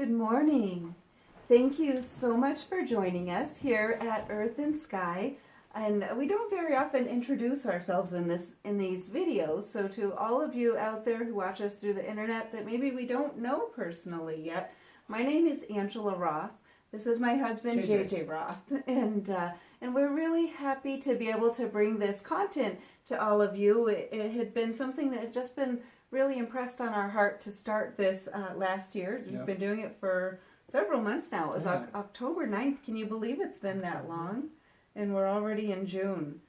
Good morning. Thank you so much for joining us here at Earth and Sky. And we don't very often introduce ourselves in these videos. So to all of you out there who watch us through the internet that maybe we don't know personally yet, my name is Angela Roth. This is my husband, JJ Roth. And we're really happy to be able to bring this content to all of you. It had been something that had just been really impressed on our heart to start this last year. We've been doing it for several months now. It was October 9th. Can you believe it's been that long? And we're already in June.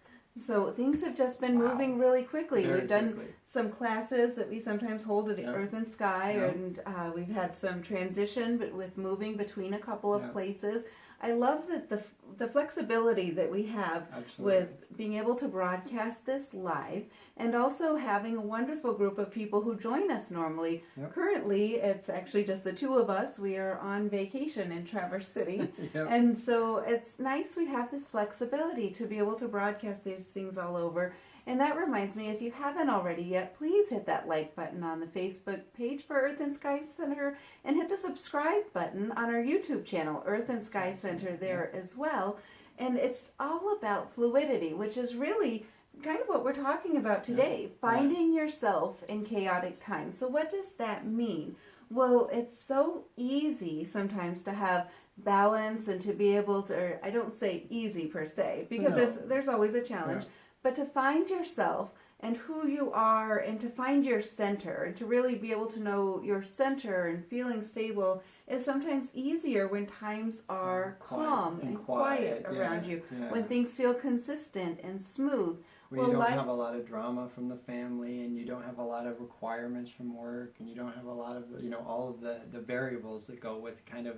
So things have just been moving really quickly. We've done some classes that we sometimes hold at Earth and Sky, and we've had some transition but with moving between a couple of places. I love that the flexibility that we have with being able to broadcast this live, and also having a wonderful group of people who join us normally. Currently, it's actually just the two of us. We are on vacation in Traverse City, and so it's nice we have this flexibility to be able to broadcast these things all over. And that reminds me, if you haven't already yet, please hit that like button on the Facebook page for Earth and Sky Center, and hit the subscribe button on our YouTube channel, Earth and Sky Center, there as well. And it's all about fluidity, which is really kind of what we're talking about today, finding yourself in chaotic times. So what does that mean? Well, it's so easy sometimes to have balance and to be able to, or I don't say easy per se, because there's always a challenge. But to find yourself and who you are, and to find your center, and to really be able to know your center and feeling stable is sometimes easier when times are calm and quiet around you, when things feel consistent and smooth. When you don't have a lot of drama from the family, and you don't have a lot of requirements from work, and you don't have a lot of, all of the variables that go with kind of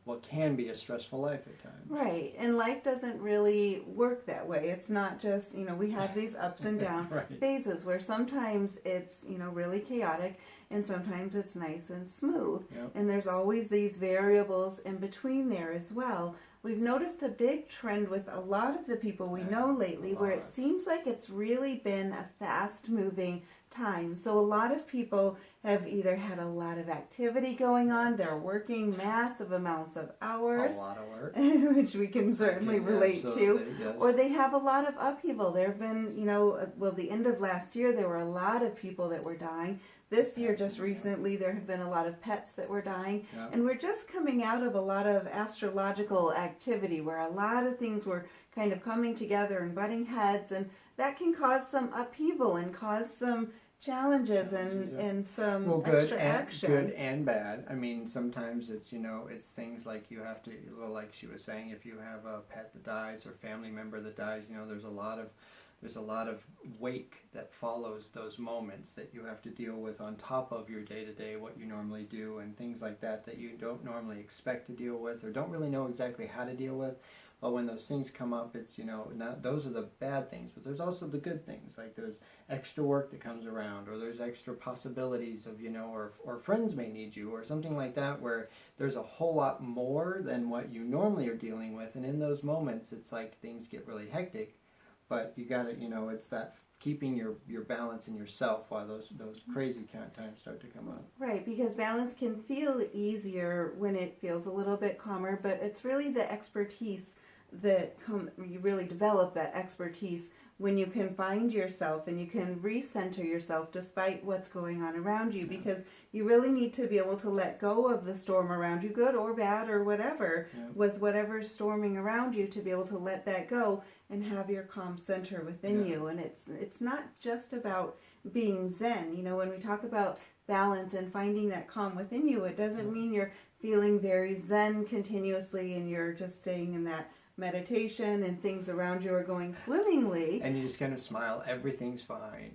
what can be a stressful life at times. Right, and life doesn't really work that way. It's not just, we have these ups and down phases where sometimes it's, really chaotic, and sometimes it's nice and smooth. And there's always these variables in between there as well. We've noticed a big trend with a lot of the people we know lately where it seems like it's really been a fast-moving time. So a lot of people have either had a lot of activity going on, they're working massive amounts of hours, a lot of work, which we can certainly relate to, or they have a lot of upheaval. There have been, the end of last year, there were a lot of people that were dying. This year, just recently, there have been a lot of pets that were dying, and we're just coming out of a lot of astrological activity where a lot of things were kind of coming together and butting heads, and that can cause some upheaval and cause some challenges and some extra action. Good and bad. I mean, sometimes it's, it's things like you have to, like she was saying, if you have a pet that dies or family member that dies, there's a lot of wake that follows those moments that you have to deal with on top of your day-to-day, what you normally do, and things like that you don't normally expect to deal with or don't really know exactly how to deal with. But when those things come up, it's, those are the bad things, but there's also the good things, like there's extra work that comes around, or there's extra possibilities of, or friends may need you, or something like that, where there's a whole lot more than what you normally are dealing with. And in those moments, it's like things get really hectic. But you got to, it's that keeping your balance in yourself while those crazy kind of times start to come up. Right, because balance can feel easier when it feels a little bit calmer, but it's really the expertise that you really develop that expertise when you can find yourself and you can recenter yourself despite what's going on around you, because you really need to be able to let go of the storm around you, good or bad or whatever, with whatever's storming around you, to be able to let that go and have your calm center within you. And it's not just about being zen. When we talk about balance and finding that calm within you, it doesn't mean you're feeling very zen continuously and you're just staying in that meditation and things around you are going swimmingly. And you just kind of smile, everything's fine,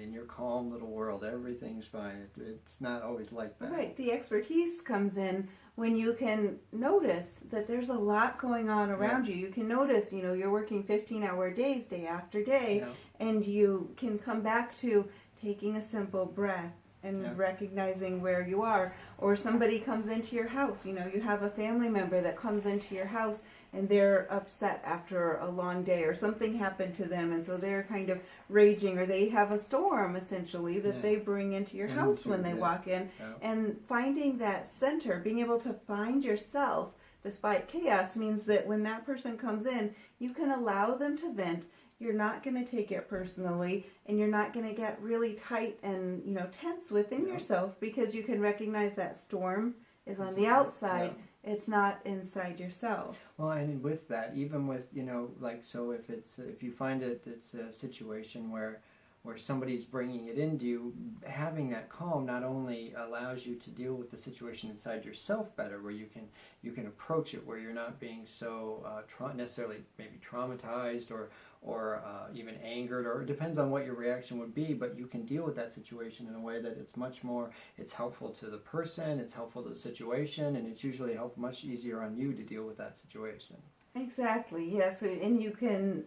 in your calm little world, everything's fine. It's not always like that. Right, the expertise comes in when you can notice that there's a lot going on around you. You can notice, you're working 15-hour days, day after day, and you can come back to taking a simple breath and Yeah. recognizing where you are. Or somebody comes into your house, you know, you have a family member that comes into your house and they're upset after a long day or something happened to them, and so they're kind of raging, or they have a storm essentially that Yeah. they bring into your house when they Yeah. walk in. Yeah. And finding that center, being able to find yourself despite chaos, means that when that person comes in, you can allow them to vent. You're not going to take it personally, and you're not going to get really tight and, you know, tense within Yeah. yourself, because you can recognize that storm is on the Exactly. outside. Yeah. It's not inside yourself. Well, and with that, even with, you know, like, so if you find it's a situation where somebody's bringing it into you, having that calm not only allows you to deal with the situation inside yourself better, where you can approach it where you're not being so necessarily maybe traumatized or even angered, or it depends on what your reaction would be, but you can deal with that situation in a way that it's helpful to the person, it's helpful to the situation, and it's usually much easier on you to deal with that situation. Exactly, yes, and you can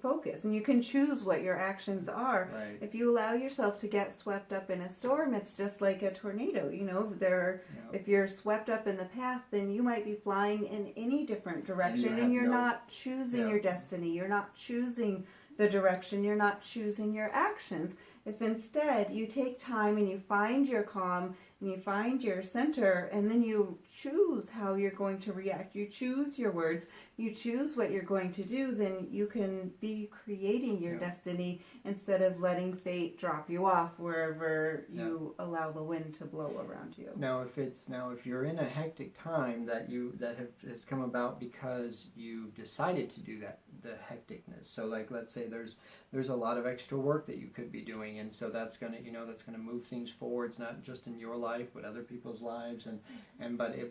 focus, and you can choose what your actions are. Right. If you allow yourself to get swept up in a storm, it's just like a tornado. You know, if you're swept up in the path, then you might be flying in any different direction, and you're not choosing your destiny. You're not choosing the direction. You're not choosing your actions. If instead you take time and you find your calm and you find your center, and then you choose how you're going to react, you choose your words, you choose what you're going to do, then you can be creating your destiny instead of letting fate drop you off wherever you allow the wind to blow around you. Now, if you're in a hectic time that has come about because you decided to do that, the hecticness. So, like, let's say there's a lot of extra work that you could be doing, and so that's gonna move things forwards, not just in your life but other people's lives,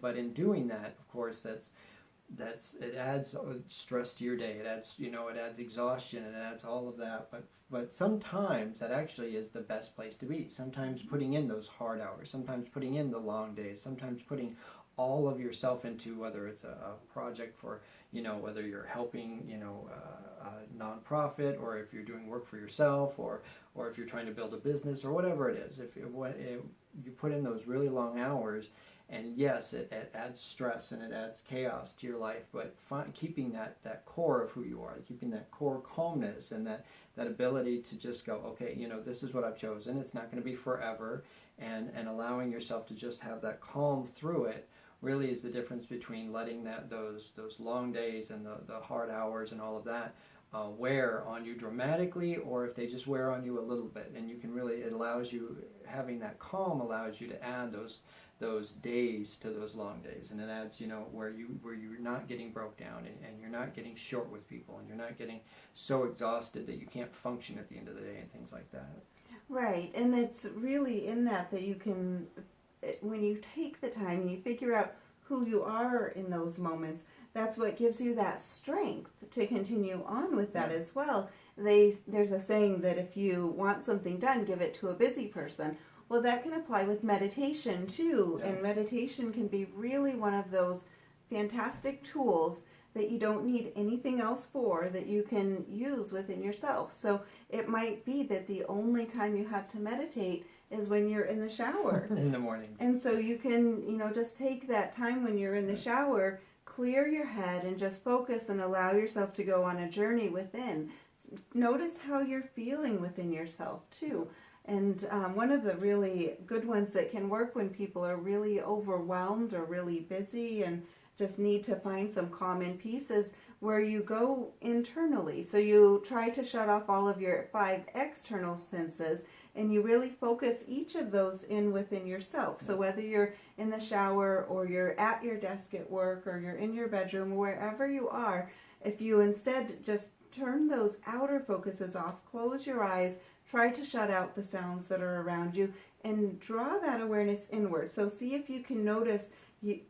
but in doing that, of course, it adds stress to your day. It adds exhaustion, and it adds all of that. But sometimes that actually is the best place to be. Sometimes putting in those hard hours, sometimes putting in the long days, sometimes putting all of yourself into, whether it's a project for, whether you're helping, a nonprofit, or if you're doing work for yourself, or if you're trying to build a business, or whatever it is. If you put in those really long hours, and yes, it adds stress and it adds chaos to your life, but keeping that core of who you are, keeping that core calmness and that ability to just go, okay, this is what I've chosen. It's not going to be forever, and allowing yourself to just have that calm through it really is the difference between letting those long days and the hard hours and all of that wear on you dramatically, or if they just wear on you a little bit. And it allows you, having that calm allows you to add those days to those long days, and it adds, where you're not getting broke down, and you're not getting short with people, and you're not getting so exhausted that you can't function at the end of the day, and things like that. Right, and it's really in that you can, when you take the time and you figure out who you are in those moments, that's what gives you that strength to continue on with that as well. There's a saying that if you want something done, give it to a busy person. Well, that can apply with meditation too, and meditation can be really one of those fantastic tools that you don't need anything else for, that you can use within yourself. So it might be that the only time you have to meditate is when you're in the shower. In the morning. And so you can, just take that time when you're in the shower, clear your head, and just focus and allow yourself to go on a journey within. Notice how you're feeling within yourself too. And one of the really good ones that can work when people are really overwhelmed or really busy and just need to find some calm and peace is where you go internally. So you try to shut off all of your 5 external senses, and you really focus each of those in within yourself. So whether you're in the shower, or you're at your desk at work, or you're in your bedroom, wherever you are, if you instead just turn those outer focuses off, close your eyes, try to shut out the sounds that are around you, and draw that awareness inward. So see if you can notice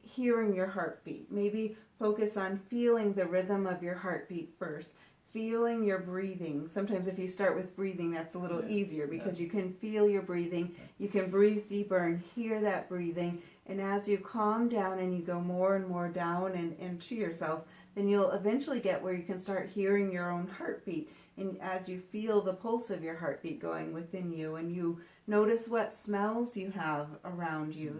hearing your heartbeat. Maybe focus on feeling the rhythm of your heartbeat first. Feeling your breathing. Sometimes if you start with breathing, that's a little easier, because you can feel your breathing. You can breathe deeper and hear that breathing. And as you calm down and you go more and more down and into yourself, then you'll eventually get where you can start hearing your own heartbeat. and as you feel the pulse of your heartbeat going within you, and you notice what smells you have around you,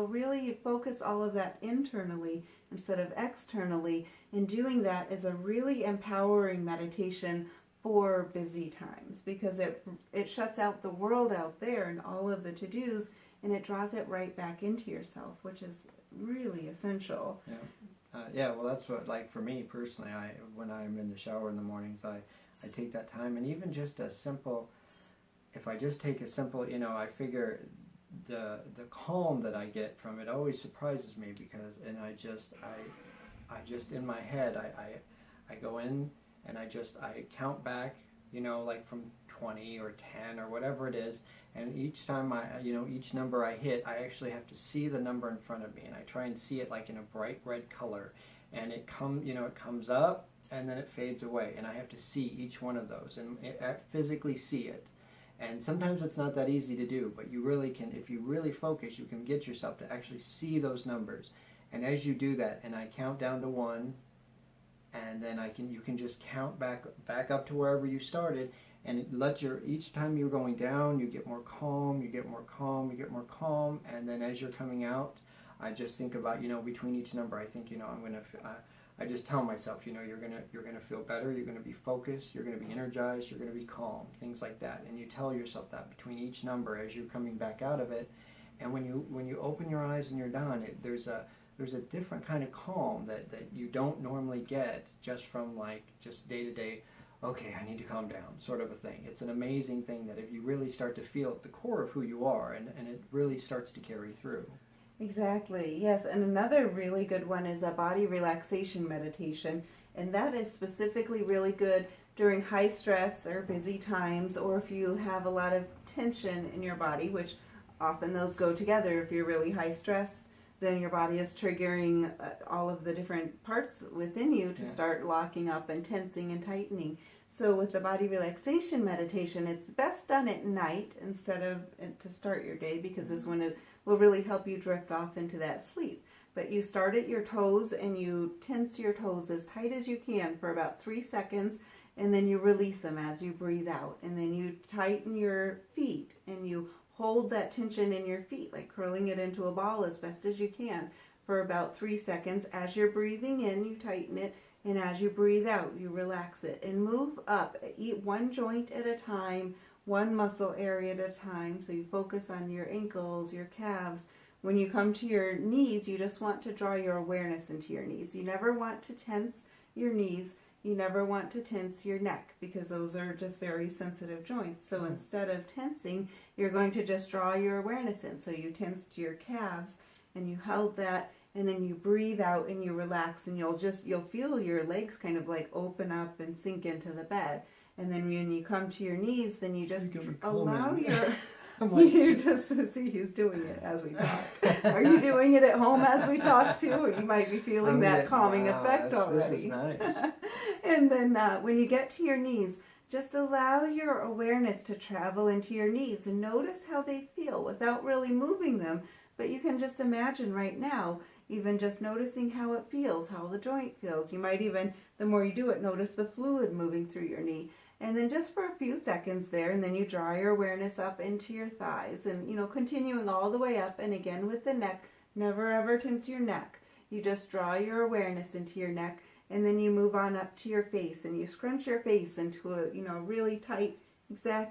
really focus all of that internally instead of externally, and doing that is a really empowering meditation for busy times, because it shuts out the world out there and all of the to-dos, and it draws it right back into yourself, which is really essential. Yeah, well, that's what, like, for me personally, when I'm in the shower in the mornings, I take that time, and even just a simple, if I just take a simple, I figure the calm that I get from it always surprises me, because, and I just in my head, I go in, and I count back, like from 20 or 10 or whatever it is, and each time each number I hit, I actually have to see the number in front of me, and I try and see it like in a bright red color, and it comes up, and then it fades away, and I have to see each one of those, and physically see it. And sometimes it's not that easy to do, but you really can, if you really focus, you can get yourself to actually see those numbers. And as you do that, and I count down to 1, and then you can just count back up to wherever you started, and each time you're going down, you get more calm, you get more calm, you get more calm, and then as you're coming out, I just think about, between each number, I think, I just tell myself, you're gonna feel better, you're gonna be focused, you're gonna be energized, you're gonna be calm, things like that, and you tell yourself that between each number as you're coming back out of it, and when you open your eyes and you're done, there's a different kind of calm that you don't normally get just from just day to day, okay, I need to calm down, sort of a thing. It's an amazing thing that if you really start to feel at the core of who you are, and it really starts to carry through. Exactly, yes. And another really good one is a body relaxation meditation, and that is specifically really good during high stress or busy times, or if you have a lot of tension in your body, which often those go together. If you're really high stressed, then your body is triggering all of the different parts within you to start locking up and tensing and tightening. So with the body relaxation meditation, it's best done at night instead of to start your day, because this one will really help you drift off into that sleep. But you start at your toes and you tense your toes as tight as you can for about 3 seconds, and then you release them as you breathe out. And then you tighten your feet and you hold that tension in your feet, like curling it into a ball as best as you can for about 3 seconds. As you're breathing in, you tighten it, and as you breathe out, you relax it. And move up, eat one joint at a time, one muscle area at a time. So you focus on your ankles, your calves. When you come to your knees, you just want to draw your awareness into your knees. You never want to tense your knees. You never want to tense your neck, because those are just very sensitive joints. So instead of tensing, you're going to just draw your awareness in. So you tensed your calves and you held that, and then you breathe out and you relax, and you'll feel your legs kind of like open up and sink into the bed. And then when you come to your knees, then you just allow your... You just see he's doing it as we talk. Are you doing it at home as we talk too? You might be feeling that calming effect already. This is nice. And then when you get to your knees, just allow your awareness to travel into your knees and notice how they feel without really moving them. But you can just imagine right now, even just noticing how it feels, how the joint feels. You might even, the more you do it, notice the fluid moving through your knee. And then just for a few seconds there, and then you draw your awareness up into your thighs, and continuing all the way up. And again with the neck, never ever tense your neck. You just draw your awareness into your neck, and then you move on up to your face, and you scrunch your face into a really tight,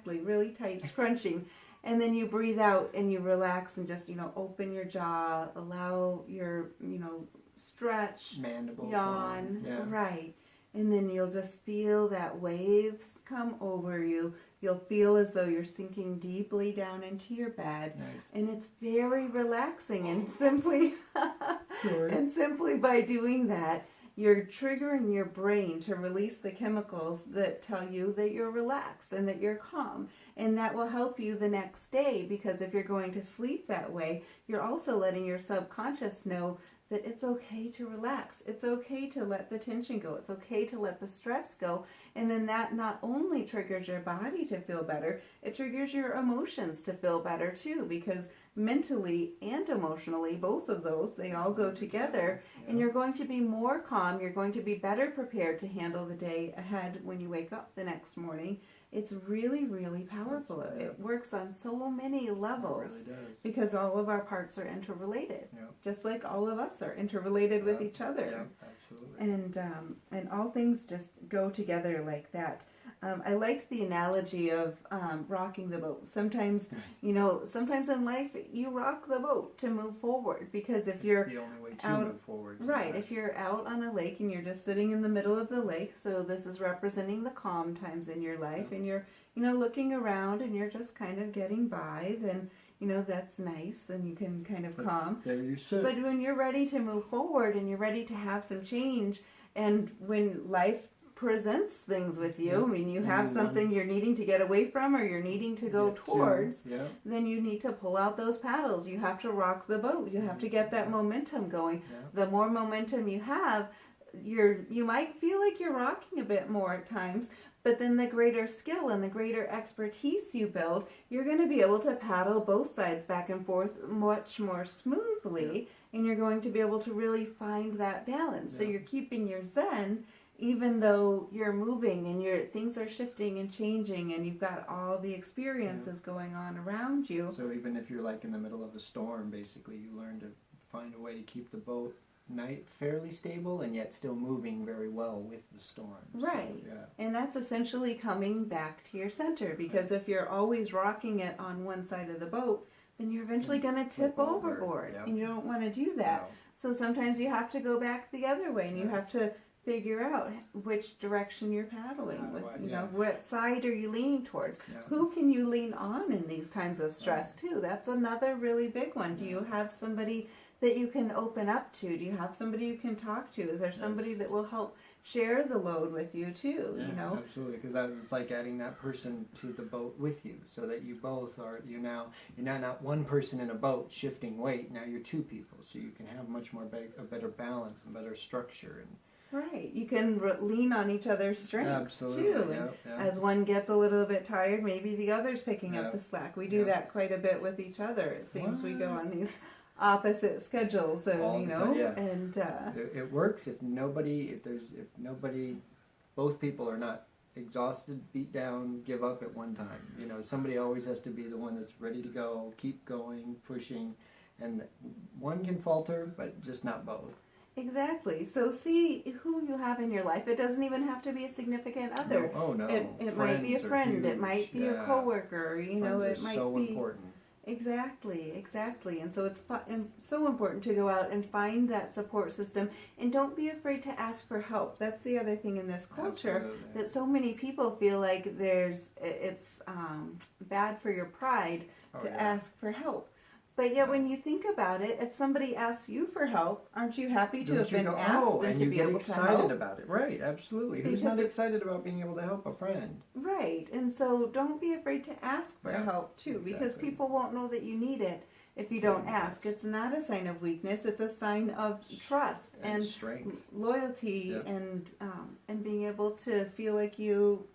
really tight scrunching. And then you breathe out and you relax and just open your jaw, allow your stretch, mandible, yawn, right. And then you'll just feel that waves come over you. You'll feel as though you're sinking deeply down into your bed. Nice. And it's very relaxing. And simply by doing that, you're triggering your brain to release the chemicals that tell you that you're relaxed and that you're calm. And that will help you the next day, because if you're going to sleep that way, you're also letting your subconscious know that it's okay to relax. It's okay to let the tension go. It's okay to let the stress go. And then that not only triggers your body to feel better, it triggers your emotions to feel better too, because mentally and emotionally, both of those, they all go together. Yeah. And you're going to be more calm. You're going to be better prepared to handle the day ahead when you wake up the next morning. It's really, really powerful. It works on so many levels. It really does. Because all of our parts are interrelated, just like all of us are interrelated with each other. Yeah, absolutely. And all things just go together like that. I liked the analogy of rocking the boat. Sometimes, sometimes in life you rock the boat to move forward, because if you're the only way to out, move forward. Right, if you're out on a lake and you're just sitting in the middle of the lake, so this is representing the calm times in your life, and you're, looking around and you're just kind of getting by, then, that's nice and you can kind of calm. There you sit. But when you're ready to move forward and you're ready to have some change, and when life presents things with you, I mean, you have something you're needing to get away from or you're needing to go towards, then you need to pull out those paddles. You have to rock the boat. You have to get that momentum going. The more momentum you have, you might feel like you're rocking a bit more at times, but then the greater skill and the greater expertise you build, you're going to be able to paddle both sides back and forth much more smoothly, and you're going to be able to really find that balance. So you're keeping your zen, even though you're moving and things are shifting and changing, and you've got all the experiences going on around you. So even if you're like in the middle of a storm, basically you learn to find a way to keep the boat fairly stable and yet still moving very well with the storm. Right. So, and that's essentially coming back to your center, because if you're always rocking it on one side of the boat, then you're eventually going to tip overboard, and you don't want to do that. No. So sometimes you have to go back the other way, and you have to figure out which direction you're paddling with. What side are you leaning towards? Who can you lean on in these times of stress too? That's another really big one. Do you have somebody that you can open up to? Do you have somebody you can talk to? Is there somebody that will help share the load with you too? Absolutely, because it's like adding that person to the boat with you, so that you both are, you're now not one person in a boat shifting weight. Now you're two people, so you can have much more a better balance and better structure. And right, you can lean on each other's strengths too. And as one gets a little bit tired, maybe the other's picking up the slack. We do that quite a bit with each other. It seems we go on these opposite schedules, and it works if both people are not exhausted, beat down, give up at one time. Somebody always has to be the one that's ready to go, keep going, pushing, and one can falter, but just not both. Exactly. So see who you have in your life. It doesn't even have to be a significant other. No. Oh no. It might be a friend. It might be a coworker. It might so be important. Exactly. And so it's so important to go out and find that support system, and don't be afraid to ask for help. That's the other thing in this culture, that so many people feel like it's bad for your pride to ask for help. But yet when you think about it, if somebody asks you for help, aren't you happy to have been asked and to be able to help? You get excited about it. Right, absolutely. Who's not excited about being able to help a friend? Right, and so don't be afraid to ask for help too, because people won't know that you need it if you don't ask. It's not a sign of weakness, it's a sign of trust and strength, loyalty, and being able to feel like you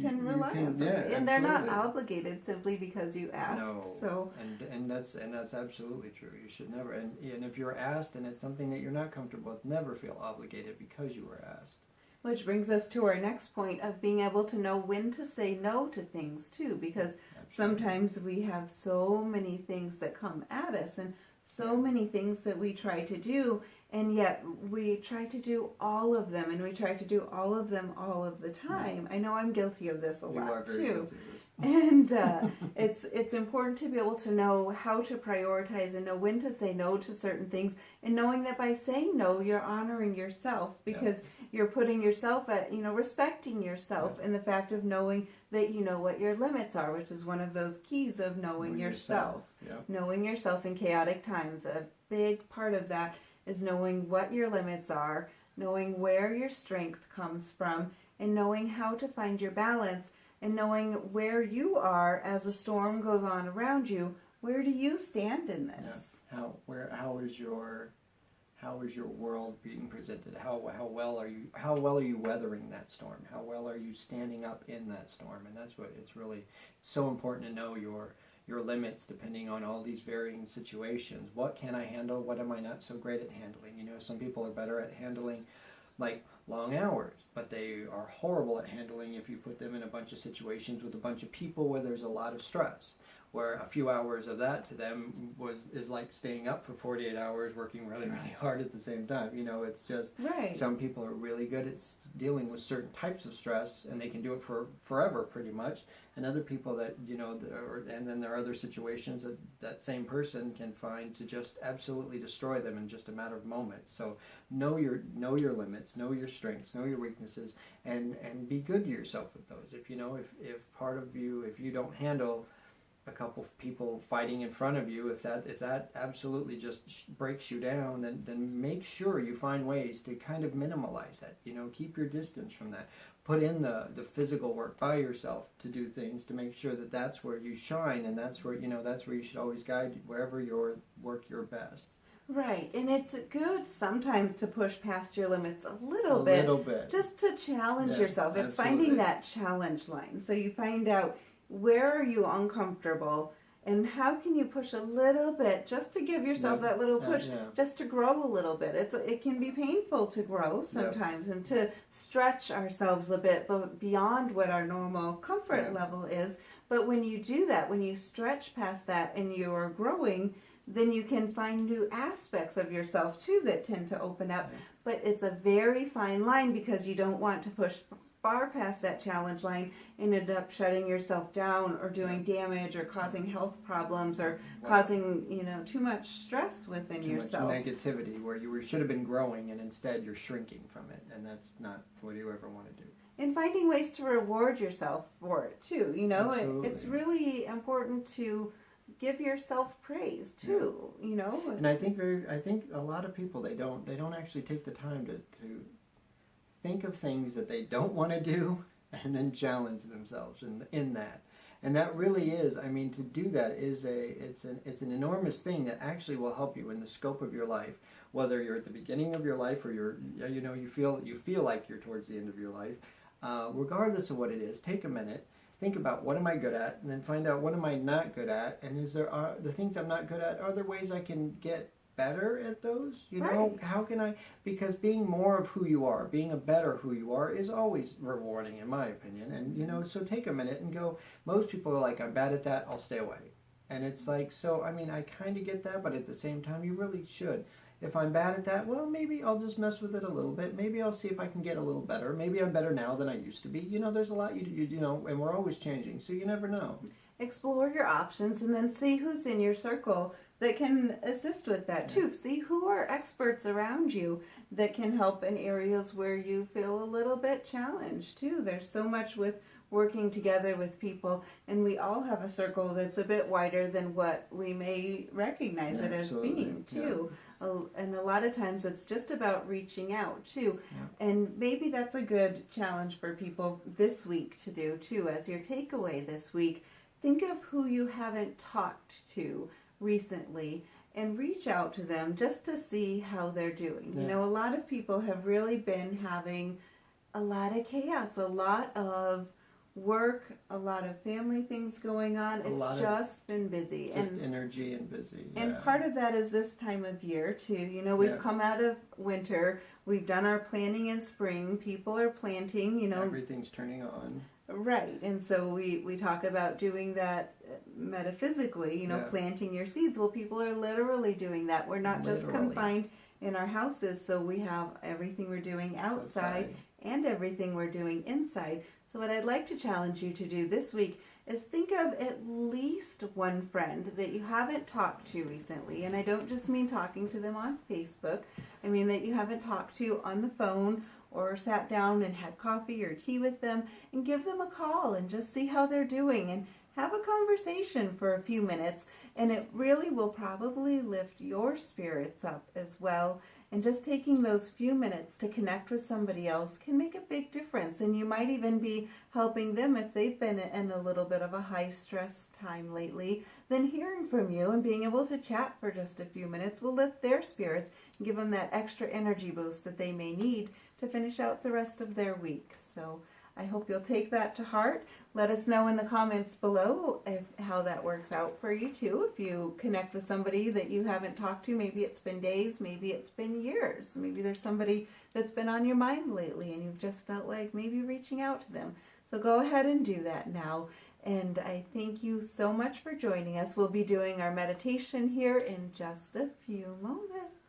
can rely on somebody, and they're not obligated simply because you asked. No. So and that's absolutely true. You should never, and if you're asked and it's something that you're not comfortable with, never feel obligated because you were asked. Which brings us to our next point of being able to know when to say no to things too, because sometimes we have so many things that come at us and so many things that we try to do, and yet we try to do all of them, and we try to do all of them all of the time. I know I'm guilty of this a lot too. And it's important to be able to know how to prioritize and know when to say no to certain things, and knowing that by saying no, you're honoring yourself, because you're putting yourself at, respecting yourself in the fact of knowing that you know what your limits are, which is one of those keys of knowing yourself. Knowing yourself in chaotic times. A big part of that is knowing what your limits are, knowing where your strength comes from, and knowing how to find your balance, and knowing where you are as a storm goes on around you. Where do you stand in this? How is your how is your world being presented? How well are you weathering that storm? How well are you standing up in that storm? And that's what it's really so important to know your limits depending on all these varying situations. What can I handle? What am I not so great at handling? You know, some people are better at handling like long hours, but they are horrible at handling if you put them in a bunch of situations with a bunch of people where there's a lot of stress, where a few hours of that to them is like staying up for 48 hours working really hard at the same time. You know, it's just Right. some people are really good at dealing with certain types of stress and they can do it for forever pretty much, and other people that, you know, and then there are other situations that that same person can find to just absolutely destroy them in just a matter of moments. So know your limits, know your strengths, know your weaknesses, and be good to yourself with those. If you know, if part of you, if you don't handle a couple of people fighting in front of you, if that absolutely just breaks you down, then make sure you find ways to kind of minimize that. You know, keep your distance from that. Put in the physical work by yourself to do things to make sure that that's where you shine, and that's where, you know, that's where you should always guide wherever you work your best. Right, and it's good sometimes to push past your limits a A little bit, little bit. just to challenge Yeah, yourself. It's absolutely. finding that challenge line. So you find out where are you uncomfortable and how can you push a little bit just to give yourself that little push, yeah. just to grow a little bit. It can be painful to grow sometimes and to stretch ourselves a bit but beyond what our normal comfort level is. But when you do that, when you stretch past that and you're growing, then you can find new aspects of yourself too that tend to open up. But it's a very fine line because you don't want to push far past that challenge line and end up shutting yourself down or doing damage or causing health problems or causing, you know, too much stress within yourself. Too much negativity where you should have been growing and instead you're shrinking from it, and that's not what you ever want to do. And finding ways to reward yourself for it too. You know, it's really important to give yourself praise too. You know, and I think a lot of people they don't actually take the time to think of things that they don't want to do and then challenge themselves in that. And that really is, I mean, to do that is it's an enormous thing that actually will help you in the scope of your life, whether you're at the beginning of your life or you feel like you're towards the end of your life. Regardless of what it is, take a minute, think about what am I good at, and then find out what am I not good at, and the things I'm not good at, are there ways I can get better at those? You know, how can I, because being more of who you are, being a better who you are is always rewarding in my opinion. And you know, so take a minute and go, most people are like, I'm bad at that, I'll stay away. And it's like, so I mean, I kind of get that, but at the same time you really should. If I'm bad at that, well, maybe I'll just mess with it a little bit. Maybe I'll see if I can get a little better. Maybe I'm better now than I used to be. You know, there's a lot you know, and we're always changing, so you never know. Explore your options and then see who's in your circle that can assist with that too. See who are experts around you that can help in areas where you feel a little bit challenged too. There's so much with working together with people, and we all have a circle that's a bit wider than what we may recognize it as being too. And a lot of times it's just about reaching out too. And maybe that's a good challenge for people this week to do too. As your takeaway this week, think of who you haven't talked to recently and reach out to them just to see how they're doing. You know, a lot of people have really been having a lot of chaos, a lot of work, a lot of family things going on. It's just been busy. Just energy and busy. And part of that is this time of year too. You know, we've come out of winter. We've done our planting in spring. People are planting, you know. Everything's turning on. Right. And so we talk about doing that metaphysically, you know, planting your seeds. Well, people are literally doing that. We're not just confined in our houses. So we have everything we're doing outside and everything we're doing inside. So what I'd like to challenge you to do this week is think of at least one friend that you haven't talked to recently. And I don't just mean talking to them on Facebook. I mean that you haven't talked to on the phone or sat down and had coffee or tea with them, and give them a call and just see how they're doing and have a conversation for a few minutes, and it really will probably lift your spirits up as well. And just taking those few minutes to connect with somebody else can make a big difference. And you might even be helping them if they've been in a little bit of a high stress time lately. Then hearing from you and being able to chat for just a few minutes will lift their spirits and give them that extra energy boost that they may need to finish out the rest of their week. So I hope you'll take that to heart. Let us know in the comments below how that works out for you too. If you connect with somebody that you haven't talked to, maybe it's been days, maybe it's been years. Maybe there's somebody that's been on your mind lately and you've just felt like maybe reaching out to them. So go ahead and do that now. And I thank you so much for joining us. We'll be doing our meditation here in just a few moments.